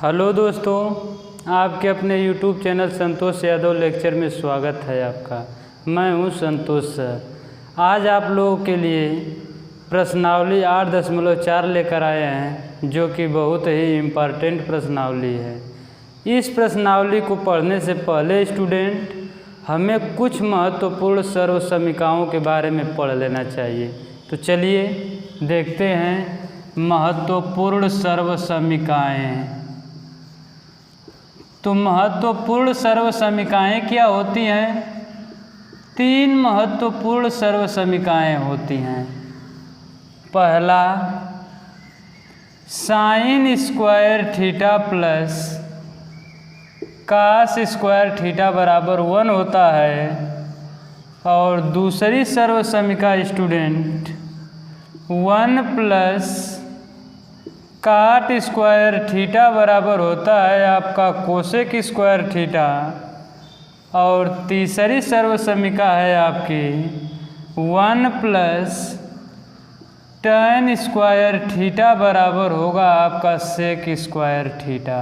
Hello दोस्तों, आपके अपने YouTube channel Santosh Yadav lecture में स्वागत है आपका। मैं हूं संतोष सर। आज आप लोगों के लिए प्रश्नावली 8.4 लेकर आए हैं, जो कि बहुत ही इम्पॉर्टेंट प्रश्नावली है। इस प्रश्नावली को पढ़ने से पहले स्टूडेंट हमें कुछ महत्वपूर्ण सर्वसमीकाओं के बारे में पढ़ लेना चाहिए। तो चलिए देखते हैं महत्वपूर्ण सर्वसमीकाएँ। तो महत्वपूर्ण सर्वसमीकाएँ क्या होती हैं? 3 महत्वपूर्ण सर्वसमीकाएँ होती हैं। पहला, sine square theta plus cos square theta बराबर 1 होता है, और दूसरी सर्वसमीका student 1 plus cot square theta बराबर होता है आपका कोसेक स्क्वायर थीटा, और तीसरी सर्वसमीका है आपकी 1 प्लस tan स्क्वायर थीटा बराबर होगा आपका सेक स्क्वायर थीटा।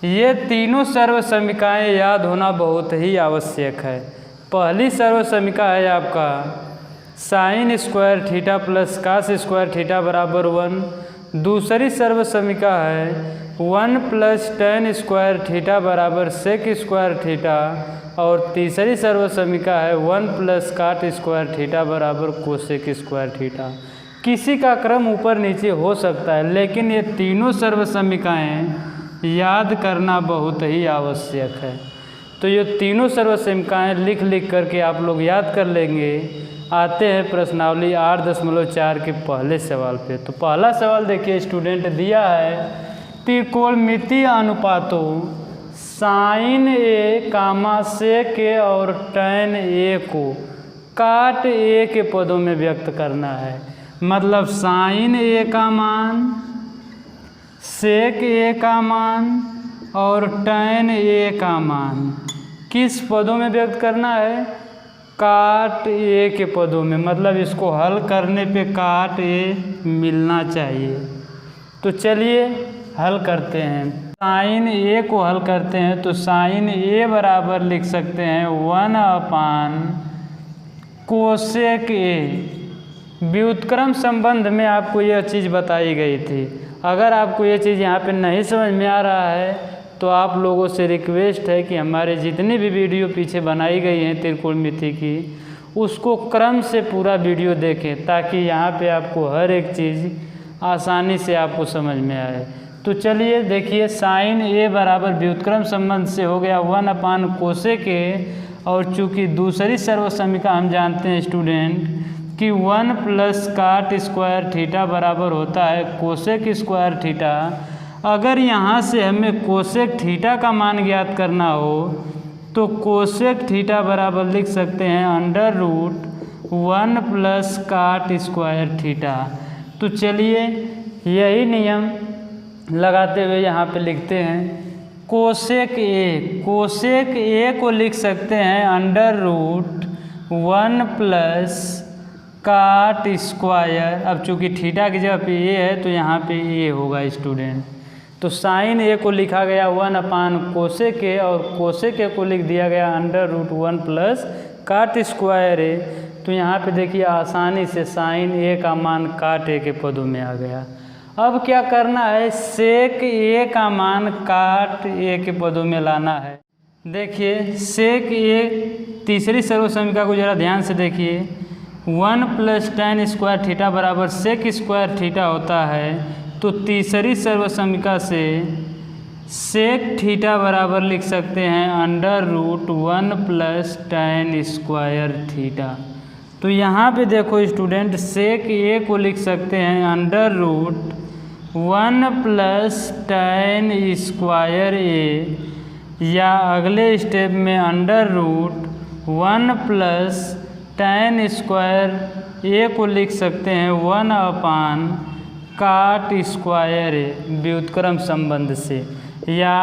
ये तीनों सर्वसमीकाएँ याद होना बहुत ही आवश्यक है। पहली सर्वसमीका है आपका sine square theta plus cos square theta बराबर 1। दूसरी सर्वसमीका है 1 प्लस tan स्क्वायर थीटा बराबर सेक स्क्वायर थीटा, और तीसरी सर्वसमीका है 1 प्लस काट स्क्वायर थीटा बराबर कोसेक स्क्वायर थीटा। किसी का क्रम ऊपर नीचे हो सकता है, लेकिन ये तीनों सर्वसमीकाएँ याद करना बहुत ही आवश्यक है। तो ये तीनों सर्वसमीकाएँ लिख करके आप लोग याद कर लेंगे। आते हैं प्रश्नावली 8.4 के पहले सवाल पे। तो पहला सवाल देखिए स्टूडेंट, दिया है त्रिकोणमितीय अनुपातों साइन ए कामा सेक ए और tan ए को काट ए के पदों में व्यक्त करना है। मतलब साइन ए का मान, सेक ए का मान और tan ए का मान किस पदों में व्यक्त करना है? काट ए के पदों में। मतलब इसको हल करने पे काट ए मिलना चाहिए। तो चलिए हल करते हैं। साइन ए को हल करते हैं तो साइन ए बराबर लिख सकते हैं 1 अपान कोसेक ए। व्युत्क्रम संबंध में आपको यह चीज़ बताई गई थी। अगर आपको ये चीज़ यहाँ पे नहीं समझ में आ रहा है तो आप लोगों से रिक्वेस्ट है कि हमारे जितनी भी वीडियो पीछे बनाई गई हैं त्रिकोणमिति की, उसको क्रम से पूरा वीडियो देखें, ताकि यहाँ पे आपको हर एक चीज़ आसानी से आपको समझ में आए। तो चलिए देखिए, साइन ए बराबर व्युत्क्रम संबंध से हो गया 1 अपान कोसेक ए, और चूँकि दूसरी सर्वसमीका हम जानते हैं स्टूडेंट कि 1 प्लस काट स्क्वायर थीटा बराबर होता है कोसेक स्क्वायर थीटा। अगर यहाँ से हमें कोसेक थीटा का मान ज्ञात करना हो तो कोसेक थीटा बराबर लिख सकते हैं under root 1 plus cot square theta. तो चलिए यही नियम लगाते हुए यहाँ पे लिखते हैं कोसेक ए को लिख सकते हैं under root 1 plus cot square. अब चूँकि थीटा की जगह पे ए है तो यहाँ पे ए होगा स्टूडेंट। तो साइन ए को लिखा गया 1 अपान कोसेक ए, और कोसेक ए को लिख दिया गया under root 1 plus cot square A. तो यहाँ पे देखिए आसानी से साइन ए का मान काट ए के पदों में आ गया। अब क्या करना है? सेक ए का मान काट ए के पदों में लाना है। देखिए सेक ए, तीसरी सर्वसमीका को ज़रा ध्यान से देखिए। 1 प्लस tan स्क्वायर थीटा बराबर सेक स्क्वायर थीटा होता है। तो तीसरी सर्वसमीका से सेक थीटा बराबर लिख सकते हैं under root 1 plus tan square theta. तो यहाँ पे देखो स्टूडेंट, सेक ए को लिख सकते हैं under root 1 plus tan square A, या अगले स्टेप में under root 1 plus tan square A को लिख सकते हैं 1 अपान काट स्क्वायर ए व्युत्क्रम संबंध से, या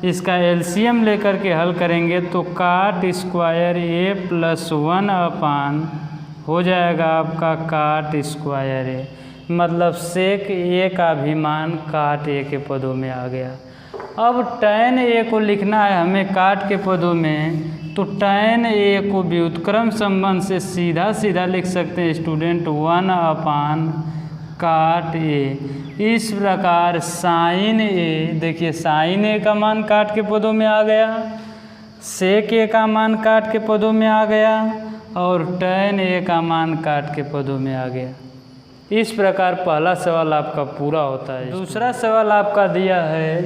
इसका एलसीएम लेकर के हल करेंगे तो काट स्क्वायर ए प्लस 1 अपान हो जाएगा आपका काट स्क्वायर ए। मतलब सेक ए का भी मान काट ए के पदों में आ गया। अब टैन ए को लिखना है हमें काट के पदों में, तो टैन ए को व्युत्क्रम संबंध से सीधा सीधा लिख सकते हैं स्टूडेंट 1/, काट ए। इस प्रकार साइन ए, देखिए साइन ए का मान काट के पदों में आ गया, सेक ए का मान काट के पदों में आ गया और टैन ए का मान काट के पदों में आ गया। इस प्रकार पहला सवाल आपका पूरा होता है। दूसरा सवाल आपका दिया है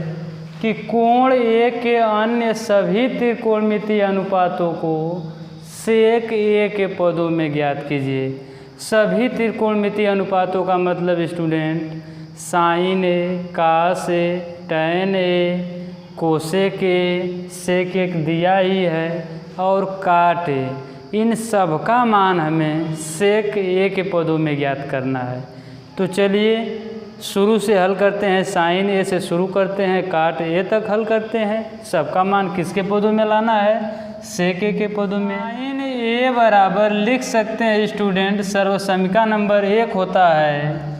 कि कोण ए के अन्य सभी त्रिकोणमितीय अनुपातों को सेक ए के पदों में ज्ञात कीजिए। सभी त्रिकोणमितीय अनुपातों का मतलब student sine A, cos A, tan A, cosec A, sec एक दिया ही है और काट ए, इन सब का मान हमें सेक ए के पदों में ज्ञात करना है। तो चलिए शुरू से हल करते हैं, साइन ए से शुरू करते हैं, काट ए तक हल करते हैं। सबका मान किसके पदों में लाना है? सेक ए के पदों में। साइन ए बराबर लिख सकते हैं स्टूडेंट, सर्वसमीका नंबर 1 होता है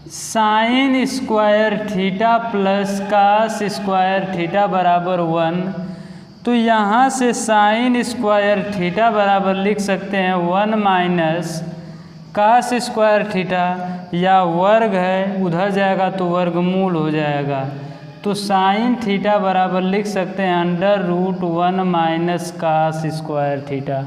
sine square theta plus cos square theta बराबर 1। तो यहाँ से साइन स्क्वायर थीटा बराबर लिख सकते हैं 1 माइनस कास स्क्वायर थीटा, या वर्ग है उधर जाएगा तो वर्गमूल हो जाएगा। तो साइन थीटा बराबर लिख सकते हैं √1 माइनस कास स्क्वायर थीटा।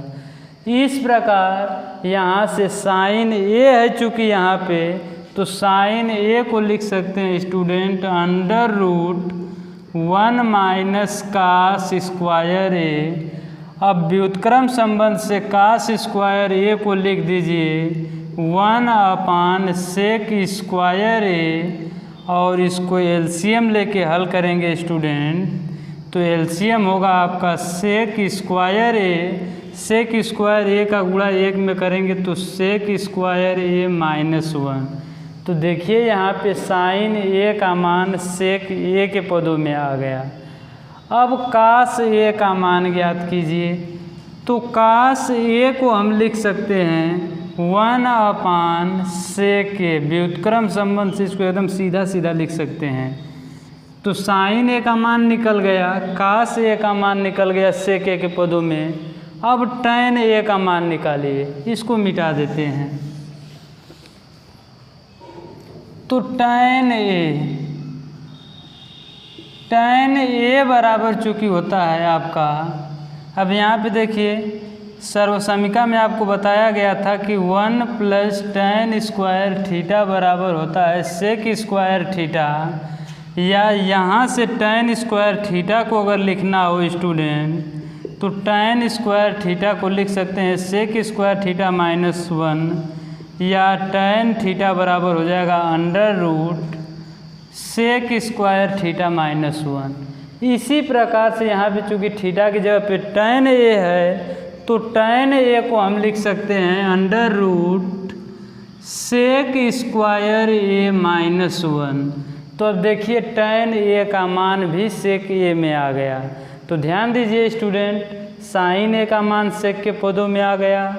इस प्रकार यहाँ से साइन ए है चूँकि यहाँ पे, तो साइन ए को लिख सकते हैं स्टूडेंट √1 माइनस कास स्क्वायर ए। अब व्युत्क्रम संबंध से कास स्क्वायर ए को लिख दीजिए 1/, सेक स्क्वायर ए, और इसको एलसीएम लेके हल करेंगे स्टूडेंट। तो एलसीएम होगा आपका सेक स्क्वायर ए, सेक स्क्वायर ए का गुणा 1 में करेंगे तो सेक स्क्वायर ए -1। तो देखिए यहाँ पे साइन ए का मान सेक ए के पदों में आ गया। अब कास ए का मान ज्ञात कीजिए। तो कास ए को हम लिख सकते हैं 1/, सेक ए, व्युत्क्रम संबंध से इसको एकदम सीधा सीधा लिख सकते हैं। तो साइन ए का मान निकल गया, कास ए का मान निकल गया सेक ए के पदों में। अब टैन ए का मान निकालिए, इसको मिटा देते हैं। तो टैन ए बराबर चूँकि होता है आपका, अब यहाँ पे देखिए सर्वसमीका में आपको बताया गया था कि 1 + टैन स्क्वायर थीटा बराबर होता है सेक स्क्वायर थीटा, या यहाँ से टैन स्क्वायर थीटा को अगर लिखना हो स्टूडेंट तो टैन स्क्वायर थीटा को लिख सकते हैं सेक स्क्वायर थीटा -1, या टैन थीटा बराबर हो जाएगा सेक स्क्वायर थीटा -1। इसी प्रकार से यहाँ पे चूँकि थीटा की जगह पे टैन ए है, तो टैन ए को हम लिख सकते हैं सेक स्क्वायर ए -1। तो अब देखिए टैन ए का मान भी सेक ए में आ गया। तो ध्यान दीजिए स्टूडेंट, साइन ए का मान सेक के पदों में आ गया,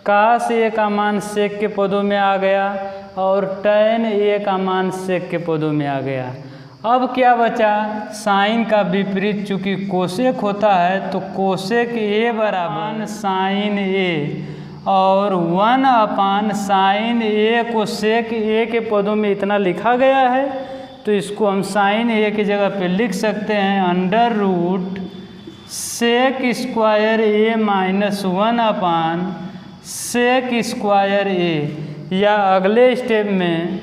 कास ए का मान सेक के पदों में आ गया और टैन ए का मान सेक के पदों में आ गया। अब क्या बचा? साइन का विपरीत चूँकि कोसेक होता है, तो कोसेक ए बराबर साइन ए, और 1/, साइन ए को सेक ए के पदों में इतना लिखा गया है, तो इसको हम साइन ए की जगह पे लिख सकते हैं sec square A -1/, sec square A, या अगले स्टेप में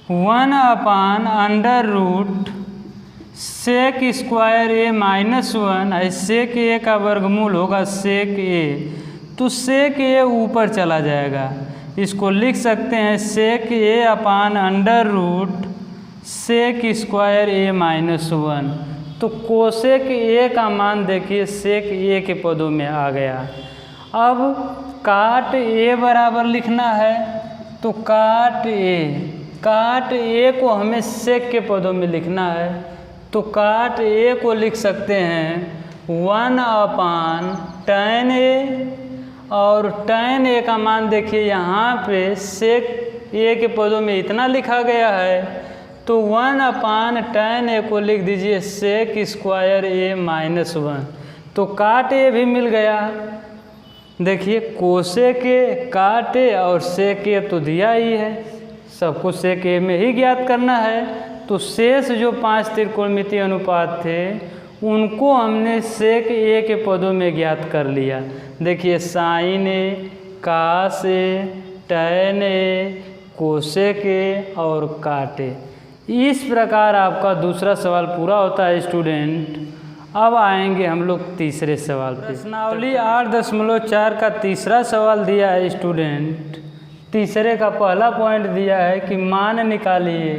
1/, सेक स्क्वायर ए -1 है, सेक ए का वर्गमूल होगा सेक ए, तो सेक ए ऊपर चला जाएगा। इसको लिख सकते हैं सेक ए/, सेक स्क्वायर ए -1। तो कोसेक ए का मान देखिए सेक ए के पदों में आ गया। अब काट ए बराबर लिखना है, तो काट ए को हमें सेक के पदों में लिखना है। तो काट ए को लिख सकते हैं 1/, टैन ए, और tan a का मान देखिए यहाँ पे sec a के पदों में इतना लिखा गया है, तो 1/tan a को लिख दीजिए sec स्क्वायर a माइनस 1। तो काट a भी मिल गया। देखिए कोसेक a, काट a और sec a तो दिया ही है, सबको sec a में ही ज्ञात करना है। तो शेष जो 5 त्रिकोणमितीय अनुपात थे उनको हमने sec a के पदों में ज्ञात कर लिया। देखिए sin a, cos a, tan a, cosec a और काट a। इस प्रकार आपका दूसरा सवाल पूरा होता है स्टूडेंट। अब आएंगे हम लोग तीसरे सवाल पे। प्रश्नावली 8.4 का तीसरा सवाल दिया है स्टूडेंट। तीसरे का पहला पॉइंट दिया है कि मान निकालिए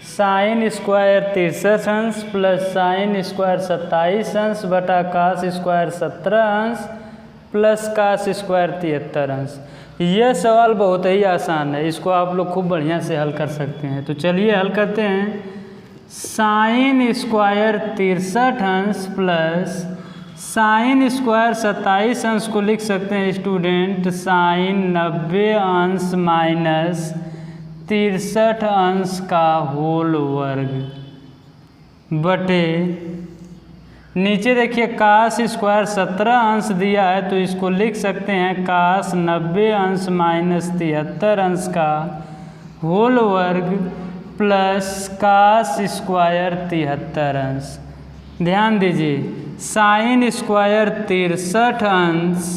साइन स्क्वायर 63 अंश प्लस साइन स्क्वायर 27 अंश बटा कास स्क्वायर 17 अंश प्लस कास स्क्वायर 73 अंश। यह सवाल बहुत ही आसान है, इसको आप लोग खूब बढ़िया से हल कर सकते हैं। तो चलिए हल करते हैं। साइन स्क्वायर 63 अंश प्लस साइन स्क्वायर 27 अंश को लिख सकते हैं स्टूडेंट साइन 90 अंश माइनस 63 अंश का होल वर्ग बटे नीचे देखिए कास स्क्वायर 17 अंश दिया है, तो इसको लिख सकते हैं कास 90 अंश माइनस 73 अंश का होल वर्ग प्लस कास स्क्वायर 73 अंश। ध्यान दीजिए साइन स्क्वायर 63 अंश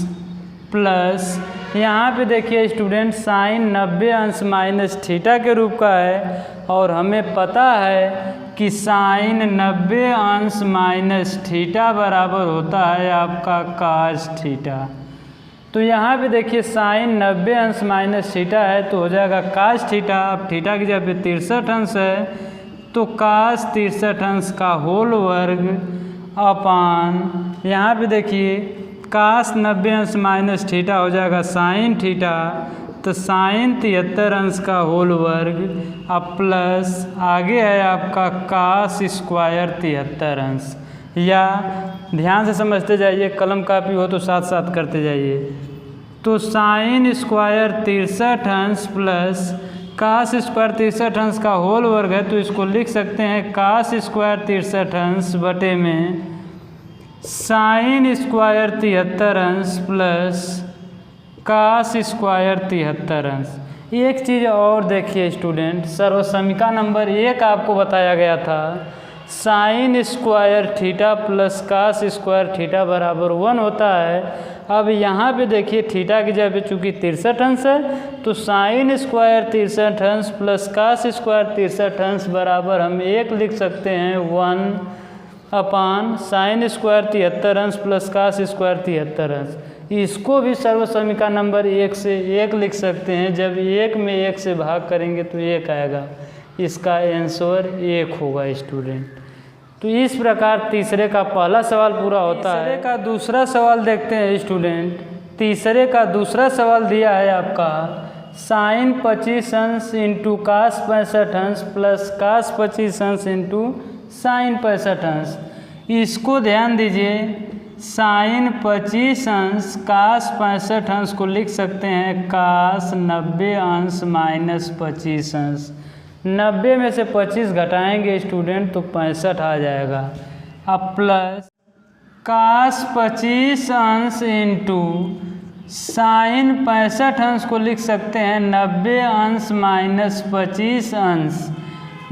प्लस यहाँ पे देखिए स्टूडेंट साइन 90 अंश माइनस थीटा के रूप का है, और हमें पता है कि साइन 90 अंश माइनस थीटा बराबर होता है आपका कास थीटा। तो यहाँ पे देखिए साइन 90 अंश माइनस थीटा है तो हो जाएगा कास थीटा। अब थीटा की जगह पे 63 अंश है तो कास 63 अंश का होल वर्ग अपान यहाँ पे देखिए कास 90 अंश माइनस थीटा हो जाएगा साइन थीटा, तो साइन 73 अंश का होल वर्ग अब प्लस आगे है आपका कास स्क्वायर 73 अंश। या ध्यान से समझते जाइए, कलम कापी हो तो साथ साथ करते जाइए। तो साइन स्क्वायर 63 अंश प्लस कास स्क्वायर 63 अंश का होल वर्ग है, तो इसको लिख सकते हैं कास स्क्वायर 63 अंश बटे में साइन स्क्वायर 73 अंश प्लस कास स्क्वायर 73 अंश। एक चीज़ और देखिए स्टूडेंट, सर्वसमीका नंबर 1 आपको बताया गया था sine square theta plus cos square theta बराबर 1 होता है। अब यहाँ पे देखिए थीटा की जगह पे चूँकि 63 अंश है तो साइन स्क्वायर 63 अंश प्लस कास स्क्वायर 63 अंश बराबर हम 1 लिख सकते हैं 1 अपान साइन स्क्वायर 73 अंश प्लस कास स्क्वायर 73 अंश। इसको भी सर्वसमीका नंबर 1 से 1 लिख सकते हैं। जब 1 में 1 से भाग करेंगे तो 1 आएगा, इसका आंसर 1 होगा स्टूडेंट। तो इस प्रकार तीसरे का पहला सवाल पूरा होता है। तीसरे का दूसरा सवाल देखते हैं स्टूडेंट। तीसरे का दूसरा सवाल दिया है आपका साइन 25 अंश इंटू कास 65 अंश प्लस कास 25 अंश इंटू साइन 65 अंश। इसको ध्यान दीजिए साइन 25 अंश कास 65 अंश को लिख सकते हैं कास 90 अंश माइनस 25 अंश। 90 में से 25 घटाएंगे स्टूडेंट तो 65 आ जाएगा। अब प्लस कास 25 अंश इंटू साइन 65 अंश को लिख सकते हैं 90 अंश माइनस 25 अंश,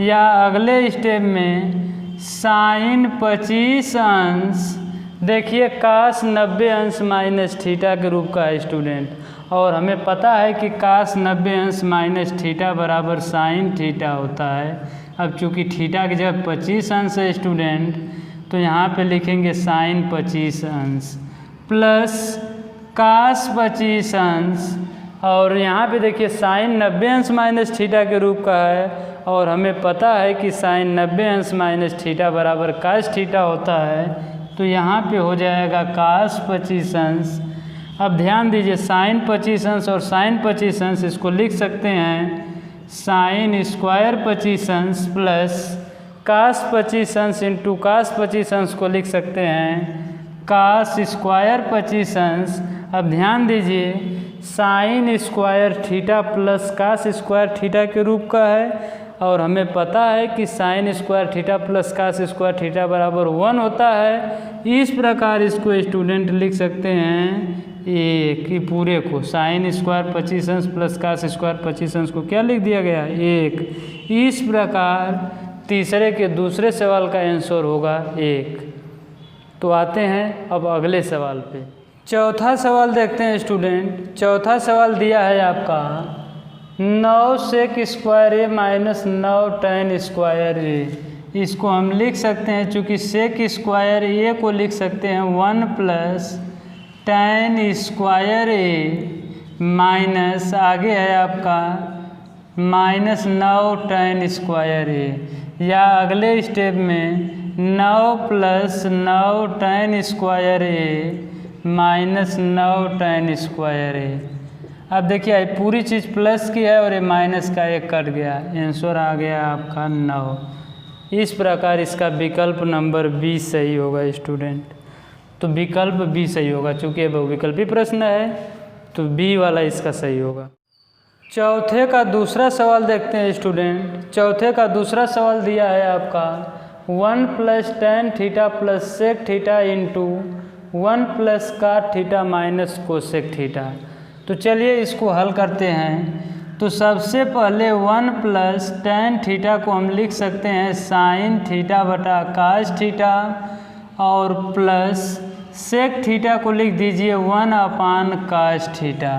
या अगले स्टेप में साइन 25 अंश देखिए कास 90 अंश माइनस थीटा के रूप का है स्टूडेंट, और हमें पता है कि कास 90 अंश माइनस थीटा बराबर साइन थीटा होता है। अब चूँकि थीटा की जगह 25 अंश है स्टूडेंट तो यहाँ पे लिखेंगे साइन 25 अंश प्लस कास 25 अंश, और यहाँ पे देखिए साइन 90 अंश माइनस थीटा के रूप का है, और हमें पता है कि साइन 90 अंश माइनस थीटा बराबर कास थीटा होता है, तो यहाँ पे हो जाएगा कास 25 अंश। अब ध्यान दीजिए साइन 25 अंश और साइन 25 अंश इसको लिख सकते हैं साइन स्क्वायर 25 अंश प्लस कास 25 अंश इंटू कास 25 अंश को लिख सकते हैं कास स्क्वायर 25 अंश। अब ध्यान दीजिए, sine square theta plus cos square theta के रूप का है, और हमें पता है कि sine square theta plus cos square theta बराबर 1 होता है। इस प्रकार इसको स्टूडेंट लिख सकते हैं एक ही पूरे को, साइन स्क्वायर 25 अंश प्लस कास स्क्वायर 25 अंश को क्या लिख दिया गया, 1। इस प्रकार तीसरे के दूसरे सवाल का आंसर होगा 1। तो आते हैं अब अगले सवाल पे। चौथा सवाल देखते हैं स्टूडेंट। चौथा सवाल दिया है आपका 9 सेक स्क्वायर ए माइनस 9 tan स्क्वायर ए। इसको हम लिख सकते हैं, चूँकि सेक स्क्वायर ए को लिख सकते हैं 1 प्लस tan स्क्वायर ए माइनस आगे है आपका माइनस 9 tan स्क्वायर ए, या अगले स्टेप में 9 प्लस 9 tan स्क्वायर ए माइनस 9 tan स्क्वायर ए। अब देखिए पूरी चीज़ प्लस की है और ये माइनस का एक कट गया, आंसर आ गया आपका 9। इस प्रकार इसका विकल्प नंबर 20 सही होगा स्टूडेंट। तो विकल्प बी सही होगा, चूँकि ये बहुविकल्पी प्रश्न है तो बी वाला इसका सही होगा। चौथे का दूसरा सवाल देखते हैं स्टूडेंट। चौथे का दूसरा सवाल दिया है आपका 1 plus tan theta plus sec theta into 1 plus cot theta minus cosec theta. तो चलिए इसको हल करते हैं। तो सबसे पहले 1 प्लस tan थीटा को हम लिख सकते हैं साइन थीटा बटा कास थीटा, और प्लस सेक थीटा को लिख दीजिए 1 अपान कास थीटा।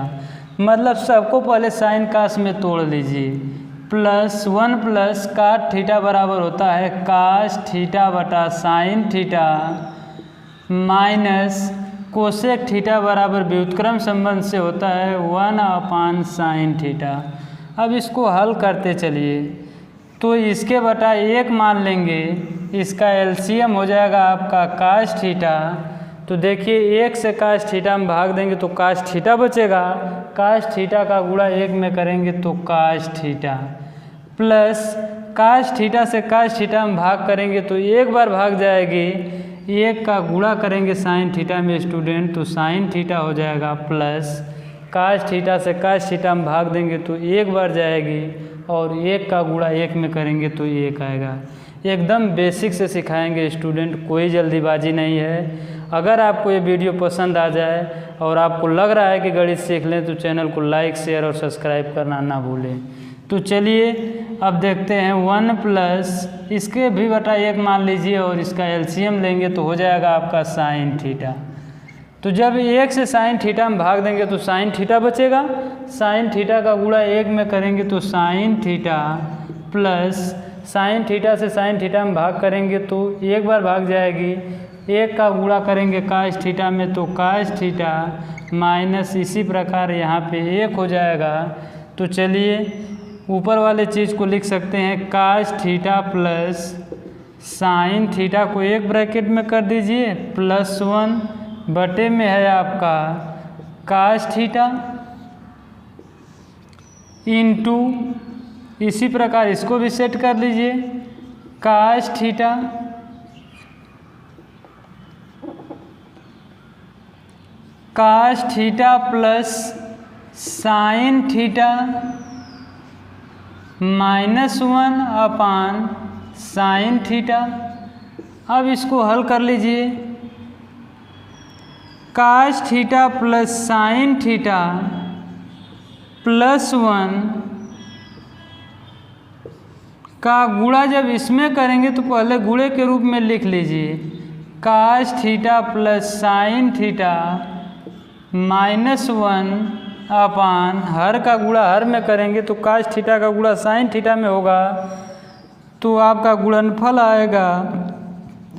मतलब सबको पहले साइन कास में तोड़ लीजिए। प्लस 1 प्लस काट थीटा बराबर होता है कास थीटा बटा sign theta, minus cosec theta बराबर व्युत्क्रम संबंध से होता है 1 अपान साइन थीटा। अब इसको हल करते चलिए। तो इसके बटा 1 मान लेंगे, इसका एलसीएम हो जाएगा आपका कास थीटा। तो देखिए 1 से कास थीटा में भाग देंगे तो कास थीटा बचेगा, कास थीटा का गुणा 1 में करेंगे तो cos theta, plus cos theta से कास थीटा में भाग करेंगे तो एक बार भाग जाएगी, 1 का गुणा करेंगे साइन थीटा में स्टूडेंट तो साइन थीटा हो जाएगा, प्लस कास थीटा से कास थीटा में भाग देंगे तो एक बार जाएगी, और 1 का गुणा 1 में करेंगे तो 1 आएगा। एकदम बेसिक से सिखाएंगे स्टूडेंट, कोई जल्दीबाजी नहीं है। अगर आपको ये वीडियो पसंद आ जाए और आपको लग रहा है कि गणित सीख लें तो चैनल को लाइक शेयर और सब्सक्राइब करना ना भूलें। तो चलिए अब देखते हैं 1 प्लस इसके भी बटा 1 मान लीजिए और इसका एलसीएम लेंगे तो हो जाएगा आपका साइन थीटा। तो जब 1 से साइन थीटा में भाग देंगे तो साइन थीटा बचेगा, साइन थीटा का गुणा 1 में करेंगे तो sign theta, plus sine theta से साइन थीटा में भाग करेंगे तो एक बार भाग जाएगी, 1 का गुणा करेंगे कास थीटा में तो कास थीटा, माइनस इसी प्रकार यहाँ पे 1 हो जाएगा। तो चलिए ऊपर वाले चीज़ को लिख सकते हैं cos theta plus sine theta को एक ब्रैकेट में कर दीजिए, प्लस 1 बटे में है आपका कास थीटा इंटू इसी प्रकार इसको भी सेट कर लीजिए cos theta cos theta plus sine theta minus 1 upon sine theta. अब इसको हल कर लीजिए, cos theta plus sine theta plus 1 का गुणा जब इसमें करेंगे तो पहले गुणे के रूप में लिख लीजिए cos theta plus sine theta minus 1 upon हर का गुणा हर में करेंगे तो कास थीटा का गुणा साइन थीटा में होगा तो आपका गुणनफल आएगा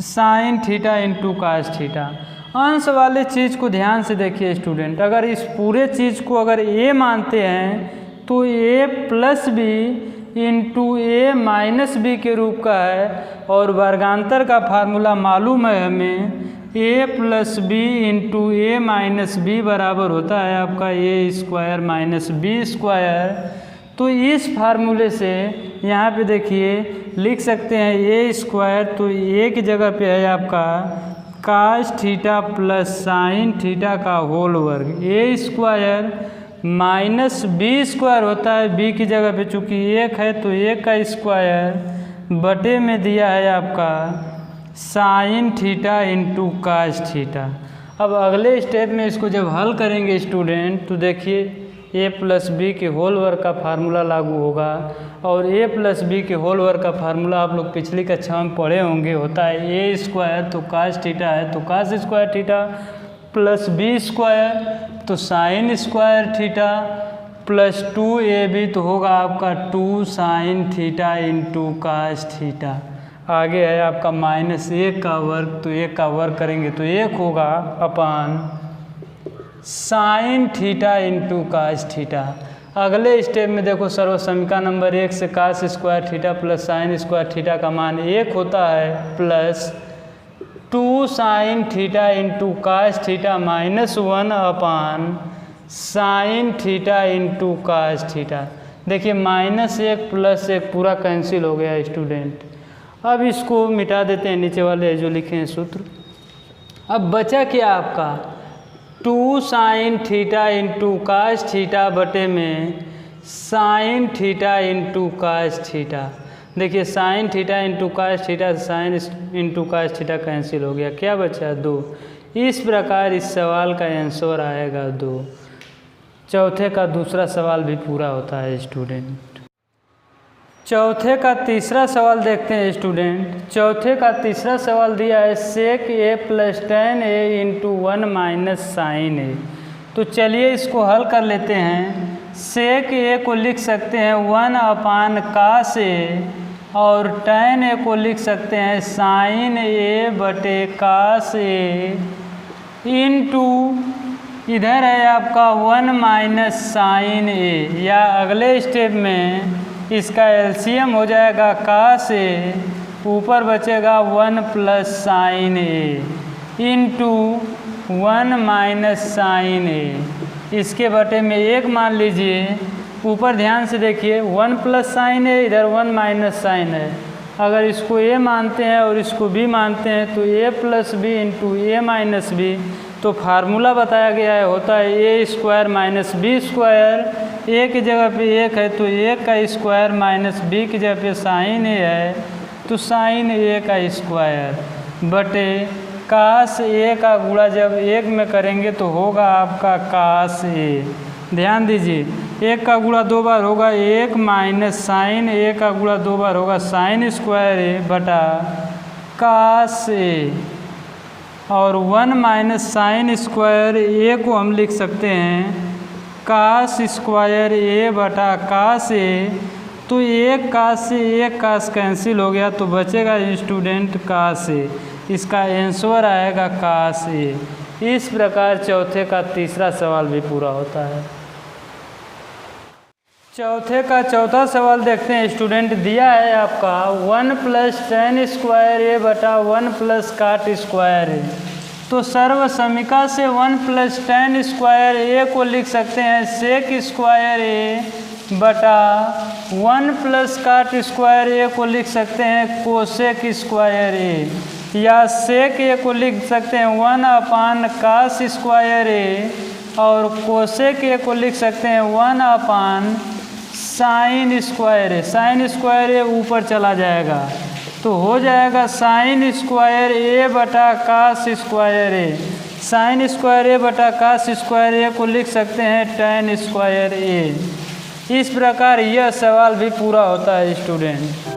sine theta into cos theta. अंश वाले चीज़ को ध्यान से देखिए स्टूडेंट, अगर इस पूरे चीज़ को अगर a मानते हैं तो a plus b into a minus b के रूप का है, और वर्गांतर का फार्मूला मालूम है हमें a plus b into a minus b बराबर होता है आपका a square minus b square. तो इस फार्मूले से यहाँ पे देखिए लिख सकते हैं ए स्क्वायर, तो ए की जगह पे है आपका cos theta plus sine theta का होल वर्ग, a square minus b square होता है, बी की जगह पे चूँकि 1 है तो 1 का स्क्वायर बटे में दिया है आपका sine theta into cos theta. अब अगले स्टेप में इसको जब हल करेंगे स्टूडेंट तो देखिए ए प्लस बी के होल वर्ग का फार्मूला लागू होगा, और ए प्लस बी के होल वर्ग का फार्मूला आप लोग पिछली कक्षा में पढ़े होंगे, होता है ए स्क्वायर तो कास थीटा है तो cos square theta plus B square तो sine square theta plus 2ab तो होगा आपका 2 sine theta into cos theta. आगे है आपका -1 का वर्ग, तो 1 का वर्ग करेंगे तो 1 होगा upon sine theta into cos theta. अगले स्टेप में देखो सर्व समीकरण नंबर 1 से cos square theta plus sine square theta का मान 1 होता है plus 2 sine theta into cos theta -1 upon sine theta into cos theta. देखिए -1 प्लस 1 पूरा कैंसिल हो गया स्टूडेंट। अब इसको मिटा देते हैं, नीचे वाले जो लिखे हैं सूत्र। अब बचा क्या आपका 2 sine theta into cos theta बटे में sine theta into cos theta. देखिए sine theta into cos theta sine into cos theta cancel हो गया, क्या बचा 2। इस प्रकार इस सवाल का आंसर आएगा 2। चौथे का दूसरा सवाल भी पूरा होता है स्टूडेंट। चौथे का तीसरा सवाल देखते हैं स्टूडेंट। चौथे का तीसरा सवाल दिया है sec A plus tan a into 1 minus sine A. तो चलिए इसको हल कर लेते हैं। सेक ए को लिख सकते हैं 1 अपान कास ए, और tan a को लिख सकते हैं साइन ए बटे कास ए इंटू इधर है आपका 1 माइनस साइन ए, या अगले स्टेप में इसका एलसीएम हो जाएगा कास ए, ऊपर बचेगा 1 प्लस साइन ए इंटू 1 माइनस साइन ए। इसके बटे में 1 मान लीजिए, ऊपर ध्यान से देखिए 1 प्लस साइन है, इधर 1 माइनस साइन है। अगर इसको a मानते हैं और इसको b मानते हैं तो a plus b into a minus b, तो फार्मूला बताया गया है, होता है a square minus b square. A की जगह पे 1 है तो 1 का स्क्वायर माइनस बी की जगह पे साइन ए है तो साइन ए का स्क्वायर बटे कास ए का गुणा जब 1 में करेंगे तो होगा आपका कास ए। ध्यान दीजिए 1 का गुणा 2 बार होगा 1 माइनस साइन ए का गुणा 2 बार होगा साइन स्क्वायर ए बटा कास ए, और 1 माइनस साइन स्क्वायर ए को हम लिख सकते हैं कास स्क्वायर ए बटा कास ए। तो 1 कास से 1 कास कैंसिल हो गया तो बचेगा स्टूडेंट कास ए। इसका आंसर आएगा कास ए। इस प्रकार चौथे का तीसरा सवाल भी पूरा होता है। चौथे का चौथा सवाल देखते हैं स्टूडेंट। दिया है आपका 1 प्लस tan स्क्वायर ए बटा 1 प्लस काट स्क्वायर ए। तो सर्व समीकरण से 1 प्लस tan स्क्वायर ए को लिख सकते हैं सेक स्क्वायर ए बटा 1 प्लस काट स्क्वायर ए को लिख सकते हैं कोसेक स्क्वायर ए, या सेक ए को लिख सकते हैं 1 अपान कास स्क्वायर ए, और कोसेक ए को लिख सकते हैं 1 अपान साइन स्क्वायर ए। साइन स्क्वायर ए ऊपर चला जाएगा तो हो जाएगा साइन स्क्वायर ए बटा कास स्क्वायर ए। साइन स्क्वायर ए बटा कास स्क्वायर ए को लिख सकते हैं tan स्क्वायर ए। इस प्रकार यह सवाल भी पूरा होता है स्टूडेंट।